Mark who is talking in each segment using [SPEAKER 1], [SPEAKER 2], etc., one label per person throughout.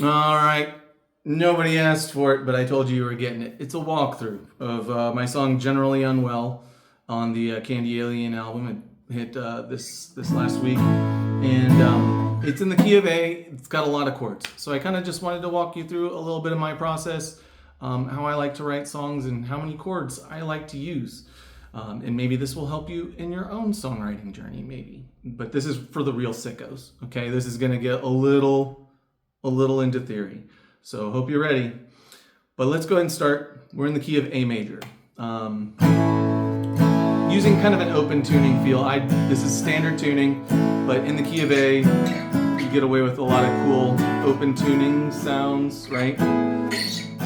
[SPEAKER 1] All right. Nobody asked for it, but I told you were getting it. It's a walkthrough of my song "Generally Unwell" on the Candy Alien album. It hit this last week, and it's in the key of A. It's got a lot of chords, so I kind of just wanted to walk you through a little bit of my process, how I like to write songs, and how many chords I like to use. And maybe this will help you in your own songwriting journey, maybe. But this is for the real sickos. Okay, this is gonna get a little into theory. So hope you're ready. But let's go ahead and start. We're in the key of A major. Using kind of an open tuning feel. This is standard tuning, but in the key of A, you get away with a lot of cool open tuning sounds, right?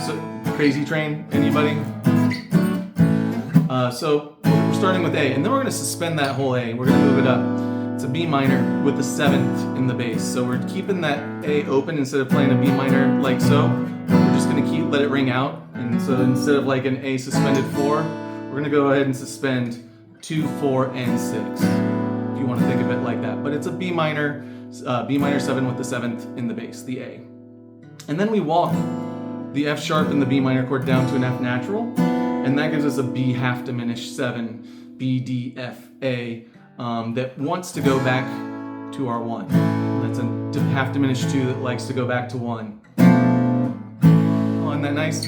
[SPEAKER 1] So Crazy Train, anybody? So we're starting with A, and then we're going to suspend that whole A. We're going to move it up. It's a B minor with the 7th in the bass. So we're keeping that A open instead of playing a B minor like so. We're just going to let it ring out. And so instead of like an A suspended 4, we're going to go ahead and suspend 2, 4, and 6. If you want to think of it like that. But it's a B minor 7 with the 7th in the bass, the A. And then we walk the F sharp and the B minor chord down to an F natural. And that gives us a B half diminished 7, B, D, F, A, that wants to go back to our 1. That's a half diminished 2 that likes to go back to 1. Oh, isn't that nice?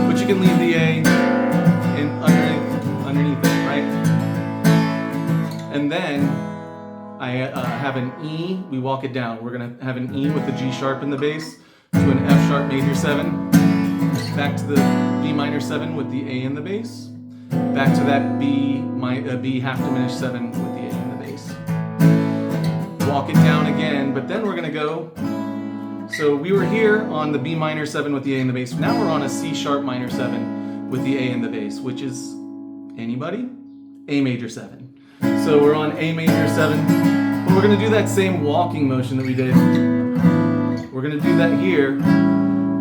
[SPEAKER 1] But you can leave the A underneath it, right? And then I have an E, we walk it down. We're going to have an E with the G sharp in the bass to an F sharp major 7. Back to the B minor 7 with the A in the bass. Back to that B half diminished 7 with the A in the bass. Walk it down again, but then we're going to go. So we were here on the B minor 7 with the A in the bass. Now we're on a C sharp minor 7 with the A in the bass, which is, anybody? A major 7. So we're on A major 7, but we're going to do that same walking motion that we did. We're going to do that here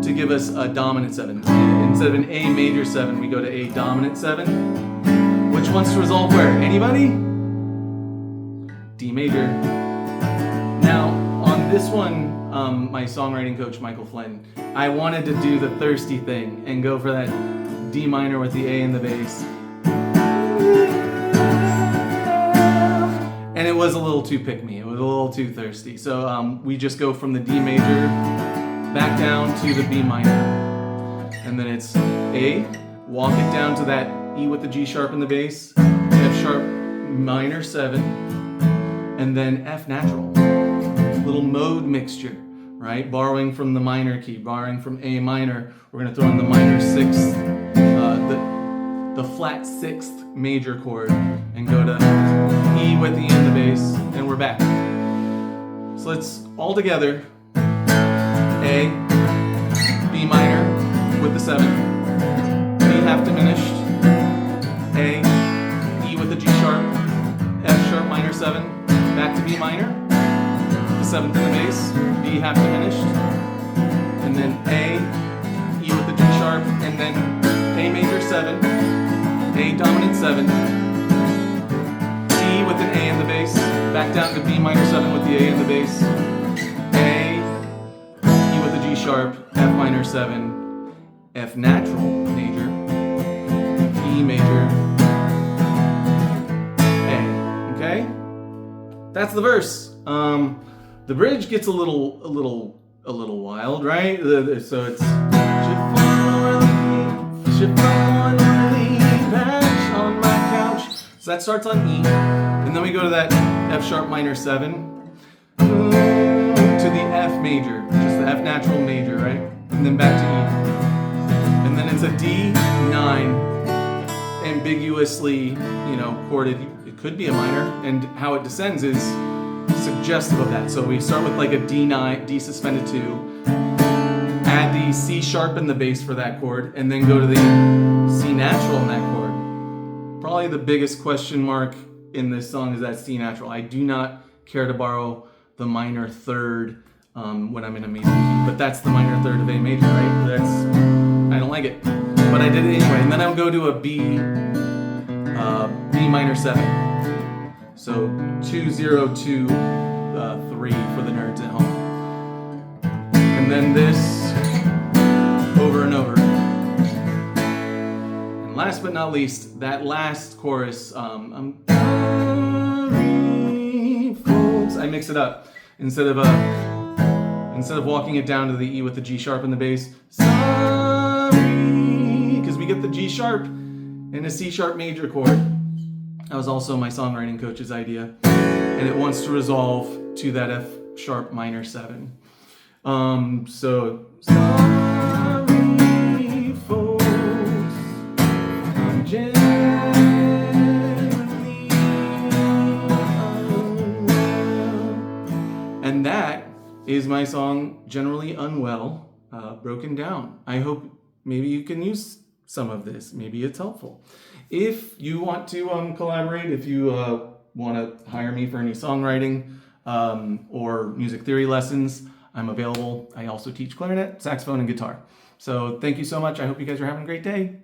[SPEAKER 1] to give us a dominant 7. Instead of an A major 7, we go to A dominant 7, which wants to resolve where? Anybody? D major. Now, on this one, my songwriting coach, Michael Flynn, I wanted to do the thirsty thing and go for that D minor with the A in the bass. And it was a little too pick-me. It was a little too thirsty. So we just go from the D major back down to the B minor. And then it's A, walk it down to that E with the G sharp in the bass, F sharp minor 7, and then F natural. Little mode mixture, right? Borrowing from the minor key, borrowing from A minor. We're going to throw in the minor 6th, the flat 6th major chord, and go to E with the E in the bass, and we're back. So let's all together. A, B minor with the 7, B half diminished, A, E with the G sharp, F sharp minor 7, back to B minor, the 7th in the bass, B half diminished, and then A, E with the G sharp, and then A major 7, A dominant 7, D with an A in the bass, back down to B minor 7 with the A in the bass, G sharp, F minor 7, F natural major, E major, A. Okay? That's the verse. The bridge gets a little wild, right? So it's should fall back on my couch. So that starts on E, and then we go to that F sharp minor 7. To the F major, just the F natural major, right? And then back to E. And then it's a D9, ambiguously, chorded. It could be a minor, and how it descends is suggestive of that. So we start with like a D9, D suspended 2, add the C sharp in the bass for that chord, and then go to the C natural in that chord. Probably the biggest question mark in this song is that C natural. I do not care to borrow the minor 3rd when I'm in a major key, but that's the minor 3rd of A major, right? I don't like it, but I did it anyway. And then I'll go to a B minor 7. So 2 0 2 3 for the nerds at home. then this over and over. And last but not least, that last chorus, I'm sorry, folks. I mix it up. Instead of walking it down to the E with the G sharp in the bass, sorry, because we get the G sharp in a C sharp major chord. That was also my songwriting coach's idea, and it wants to resolve to that F sharp minor 7. So sorry, folks, I'm generally unwell. And that is my song, Generally Unwell, broken down. I hope maybe you can use some of this. Maybe it's helpful. If you want to collaborate, if you want to hire me for any songwriting or music theory lessons, I'm available. I also teach clarinet, saxophone, and guitar. So thank you so much. I hope you guys are having a great day.